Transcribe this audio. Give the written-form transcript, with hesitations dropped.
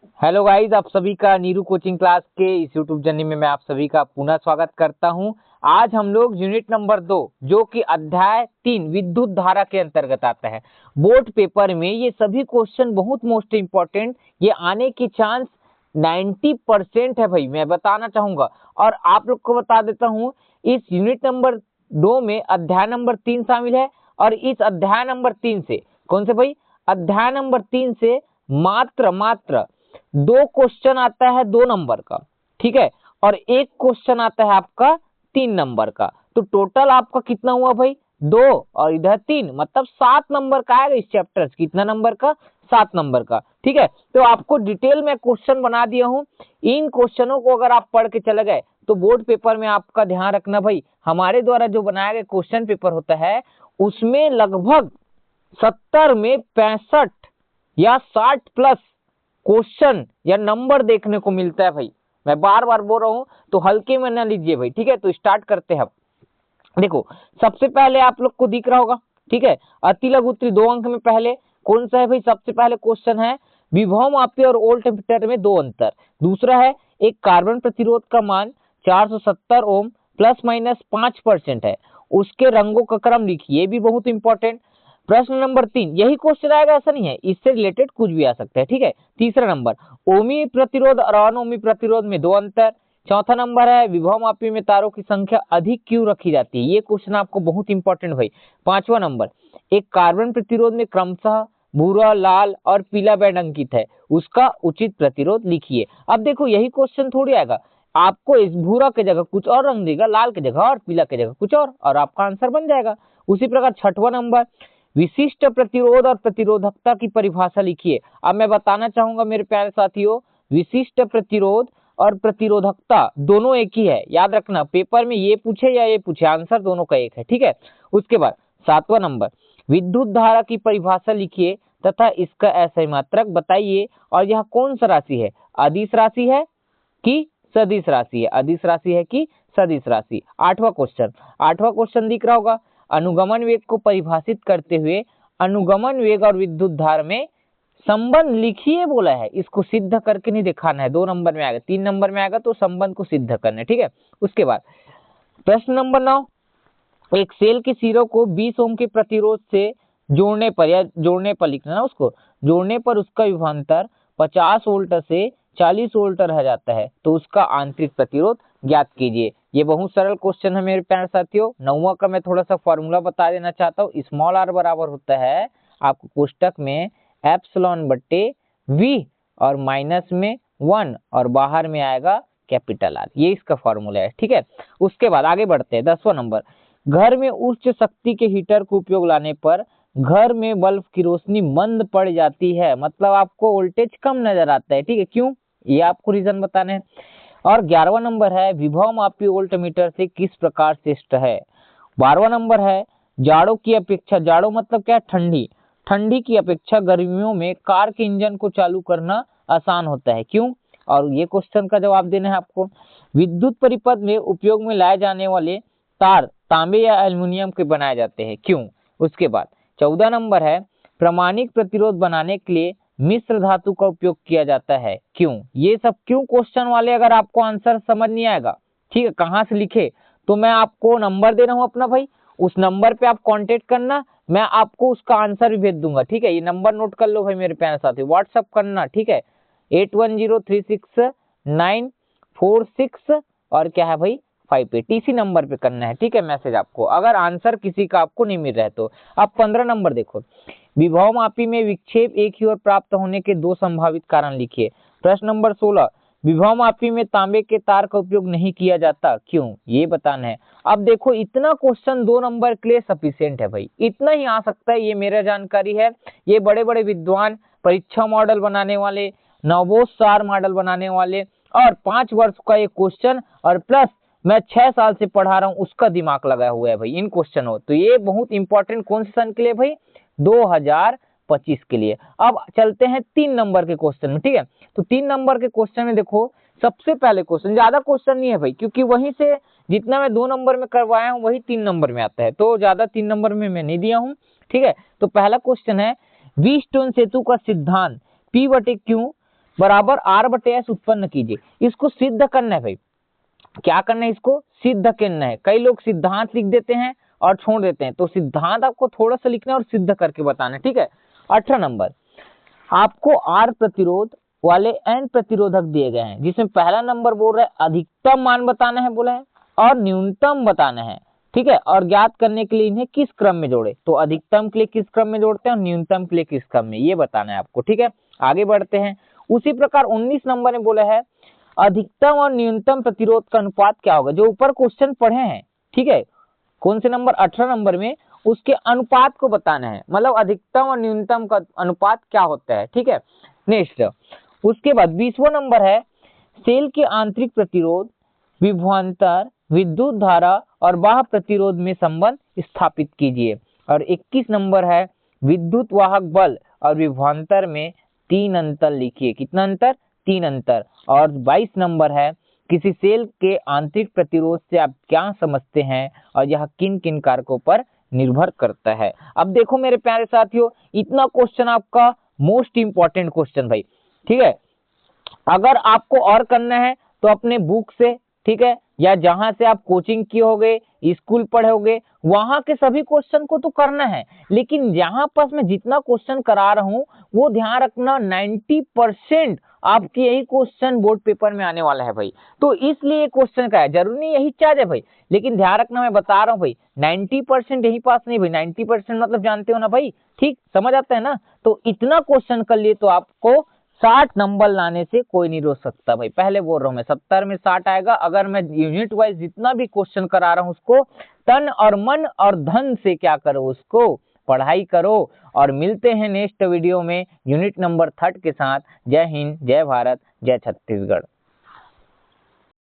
Hello guys, आप सभी का नीरू कोचिंग क्लास के इस यूट्यूब जर्नी में मैं आप सभी का पुनः स्वागत करता हूं। आज हम लोग यूनिट नंबर 2 जो कि अध्याय 3 विद्युत धारा के अंतर्गत आता है। बोर्ड पेपर में ये सभी क्वेश्चन बहुत मोस्ट इंपॉर्टेंट, ये आने की चांस 90% है भाई, मैं बताना चाहूंगा। और आप लोग को बता देता हूं, इस यूनिट नंबर 2 में अध्याय नंबर 3 शामिल है। और इस अध्याय नंबर 3 से कौन से भाई, अध्याय नंबर 3 से मात्र 2 क्वेश्चन आता है 2 नंबर का, ठीक है। और एक क्वेश्चन आता है आपका 3 नंबर का। तो टोटल आपका कितना हुआ भाई, 2 और इधर 3, मतलब 7 नंबर का आएगा इस चैप्टर। कितना नंबर का, 7 नंबर का, ठीक है। तो आपको डिटेल में क्वेश्चन बना दिया हूं। इन क्वेश्चनों को अगर आप पढ़ के चले गए तो बोर्ड पेपर में आपका ध्यान रखना भाई, हमारे द्वारा जो बनाया गया क्वेश्चन पेपर होता है उसमें लगभग 70 में 65 या 60 प्लस क्वेश्चन या नंबर देखने को मिलता है भाई। मैं बार बार बोल रहा हूं, तो हल्के में ना लीजिए भाई, ठीक है। तो स्टार्ट करते हैं। देखो, सबसे पहले आप लोग को दिख रहा होगा, ठीक है, अति लघु उत्तरी 2 अंक में पहले कौन सा है भाई, सबसे पहले क्वेश्चन है विभव मापी और वोल्ट एम्पीयर में 2 अंतर। दूसरा है एक कार्बन प्रतिरोध का मान 470 ओम प्लस माइनस 5% है, उसके रंगों का क्रम लिखिए। ये भी बहुत इंपॉर्टेंट। प्रश्न नंबर 3 यही क्वेश्चन आएगा ऐसा नहीं है, इससे रिलेटेड कुछ भी आ सकता है, ठीक है। तीसरा नंबर, ओमी प्रतिरोध और अनोमी प्रतिरोध में 2 अंतर। चौथा नंबर है विभव मापी में तारों की संख्या अधिक क्यों रखी जाती है, ये क्वेश्चन आपको बहुत इंपॉर्टेंट भाई। पांचवा नंबर, एक कार्बन प्रतिरोध में क्रमशः भूरा, लाल और पीला बैंड अंकित है, उसका उचित प्रतिरोध लिखिए। अब देखो, यही क्वेश्चन थोड़ी आएगा, आपको इस भूरा के जगह कुछ और रंग देगा, लाल के जगह और पीला के जगह कुछ और आपका आंसर बन जाएगा। उसी प्रकार छठवां नंबर, विशिष्ट प्रतिरोध और प्रतिरोधकता की परिभाषा लिखिए। अब मैं बताना चाहूंगा मेरे प्यारे साथियों, विशिष्ट प्रतिरोध और प्रतिरोधकता दोनों एक ही है, याद रखना। पेपर में ये पूछे या ये पूछे, आंसर दोनों का एक है, ठीक है। उसके बाद सातवां नंबर, विद्युत धारा की परिभाषा लिखिए तथा इसका असमय मात्रक बताइए। और यह कौन सा राशि है, अदिश राशि है कि सदिश राशि है, अदिश राशि है कि सदिश राशि। आठवां क्वेश्चन दिख रहा होगा, अनुगमन वेग को परिभाषित करते हुए अनुगमन वेग और विद्युत धारा में संबंध लिखिए बोला है, इसको सिद्ध करके नहीं दिखाना है। 2 नंबर में आएगा, 3 नंबर में आएगा तो संबंध को सिद्ध करना है, ठीक है। उसके बाद प्रश्न नंबर 9, एक सेल के सिरों को 20 ओम के प्रतिरोध से जोड़ने पर या जोड़ने पर लिखना ना, उसको जोड़ने पर उसका विभवांतर 50 वोल्ट से 40 वोल्ट रह जाता है, तो उसका आंतरिक प्रतिरोध ज्ञात कीजिए। ये बहुत सरल क्वेश्चन है मेरे प्यारे साथियों। 9वां का मैं थोड़ा सा फॉर्मूला बता देना चाहता हूँ। स्मॉल आर बराबर होता है आपको कोष्टक में एप्सिलॉन बट्टे वी और माइनस में 1 और बाहर में आएगा कैपिटल आर, ये इसका फॉर्मूला है, ठीक है। उसके बाद आगे बढ़ते हैं। 10वां नंबर, घर में उच्च शक्ति के हीटर को उपयोग लाने पर घर में बल्ब की रोशनी मंद पड़ जाती है, मतलब आपको वोल्टेज कम नजर आता है, ठीक है। क्यों, ये आपको रीजन बताने हैं। और 11वां नंबर है विभव मापी वोल्ट मीटर से किस प्रकार श्रेष्ठ है। 12वां नंबर है जाड़ों की अपेक्षा, जाड़ों मतलब क्या, ठंडी, ठंडी की अपेक्षा गर्मियों में कार के इंजन को चालू करना आसान होता है, क्यों। और ये क्वेश्चन का जवाब देना है आपको। विद्युत परिपथ में उपयोग में लाए जाने वाले तार तांबे या एल्युमिनियम के बनाए जाते हैं, क्यों। उसके बाद 14 नंबर है प्रामाणिक प्रतिरोध बनाने के लिए मिश्र धातु का उपयोग किया जाता है, क्यों। ये सब क्यों क्वेश्चन वाले, अगर आपको आंसर समझ नहीं आएगा, ठीक है, कहाँ से लिखे, तो मैं आपको नंबर दे रहा हूँ अपना भाई, उस नंबर पे आप कांटेक्ट करना, मैं आपको उसका आंसर भी भेज दूंगा, ठीक है। ये नंबर नोट कर लो भाई मेरे प्यारे साथी, व्हाट्सअप करना, ठीक है। 81036946 और क्या है भाई 58, इसी नंबर पे करना है, ठीक है, मैसेज आपको, अगर आंसर किसी का आपको नहीं मिल रहा है तो। अब 15 नंबर देखो, विभव मापी में विक्षेप एक ही ओर प्राप्त होने के 2 संभावित कारण लिखिए। प्रश्न नंबर 16, विभव मापी में तांबे के तार का उपयोग नहीं किया जाता, क्यों, ये बताना है। अब देखो, इतना क्वेश्चन 2 नंबर के लिए सफिशिएंट है भाई, इतना ही आ सकता है, ये मेरा जानकारी है। ये बड़े बड़े विद्वान, परीक्षा मॉडल बनाने वाले, नवोस सार मॉडल बनाने वाले, और 5 वर्ष का ये क्वेश्चन, और प्लस मैं 6 साल से पढ़ा रहा हूँ, उसका दिमाग लगाया हुआ है भाई इन क्वेश्चनों। तो ये बहुत इंपॉर्टेंट कौन से सन के लिए भाई, 2025 के लिए। अब चलते हैं 3 नंबर के क्वेश्चन में, ठीक है। तो 3 नंबर के क्वेश्चन में देखो, सबसे पहले क्वेश्चन, ज्यादा क्वेश्चन नहीं है भाई, क्योंकि वहीं से जितना मैं 2 नंबर में करवाया हूँ वही 3 नंबर में आता है, तो ज्यादा 3 नंबर में मैं नहीं दिया हूँ, ठीक है। तो पहला क्वेश्चन है, व्हीटस्टोन सेतु का सिद्धांत P/Q बराबर R/S उत्पन्न कीजिए। इसको सिद्ध करना है भाई, क्या करना है, इसको सिद्ध करना है। कई लोग सिद्धांत लिख देते हैं और छोड़ देते हैं, तो सिद्धांत आपको थोड़ा सा लिखना है और सिद्ध करके बताना है, ठीक है। 18 नंबर, आपको R प्रतिरोध वाले N प्रतिरोधक दिए गए हैं, जिसमें पहला नंबर बोल रहा है अधिकतम मान बताना है बोला है और न्यूनतम बताना है, ठीक है। और ज्ञात करने के लिए इन्हें किस क्रम में जोड़े, तो अधिकतम के लिए किस क्रम में जोड़ते हैं और न्यूनतम के लिए किस क्रम में, ये बताना है आपको, ठीक है। आगे बढ़ते हैं। उसी प्रकार 19 नंबर में बोला है अधिकतम और न्यूनतम प्रतिरोध का अनुपात क्या होगा, जो ऊपर क्वेश्चन पढ़े हैं, ठीक है। कौन से नंबर, 18 नंबर में, उसके अनुपात को बताना है, मतलब अधिकतम और न्यूनतम का अनुपात क्या होता है, ठीक है। नेक्स्ट, उसके बाद 20वां नंबर है सेल के आंतरिक प्रतिरोध, विभवांतर, विद्युत धारा और बाह्य प्रतिरोध में संबंध स्थापित कीजिए। और 21 नंबर है विद्युत वाहक बल और विभवांतर में 3 अंतर लिखिए। कितना अंतर, 3 अंतर। और 22 नंबर है किसी सेल के आंतरिक प्रतिरोध से आप क्या समझते हैं और यह किन किन कारकों पर निर्भर करता है। अब देखो मेरे प्यारे साथियों, इतना क्वेश्चन आपका मोस्ट इंपॉर्टेंट क्वेश्चन भाई, ठीक है। अगर आपको और करना है तो अपने बुक से, ठीक है, या जहां से आप कोचिंग किए होगे, स्कूल पढ़े होगे, वहां के सभी क्वेश्चन को तो करना है, लेकिन यहाँ पर मैं जितना क्वेश्चन करा रहा हूँ वो ध्यान रखना 90% आपके यही क्वेश्चन बोर्ड पेपर में आने वाला है भाई। तो इसलिए क्वेश्चन का है, जरूरी नहीं यही चार्ज है भाई, लेकिन ध्यान रखना मैं बता रहा हूँ भाई 90% यही पास नहीं भाई, 90% मतलब जानते हो ना भाई, ठीक समझ आता है ना। तो इतना क्वेश्चन कर लिए तो आपको 60 नंबर लाने से कोई नहीं रोक सकता भाई। पहले बोल रहा हूं मैं 70 में 60 आएगा। अगर मैं यूनिट वाइज जितना भी क्वेश्चन करा रहा हूं उसको तन और मन और धन से क्या करो, उसको पढ़ाई करो। और मिलते हैं नेक्स्ट वीडियो में यूनिट नंबर 3 के साथ। जय हिंद, जय भारत, जय छत्तीसगढ़।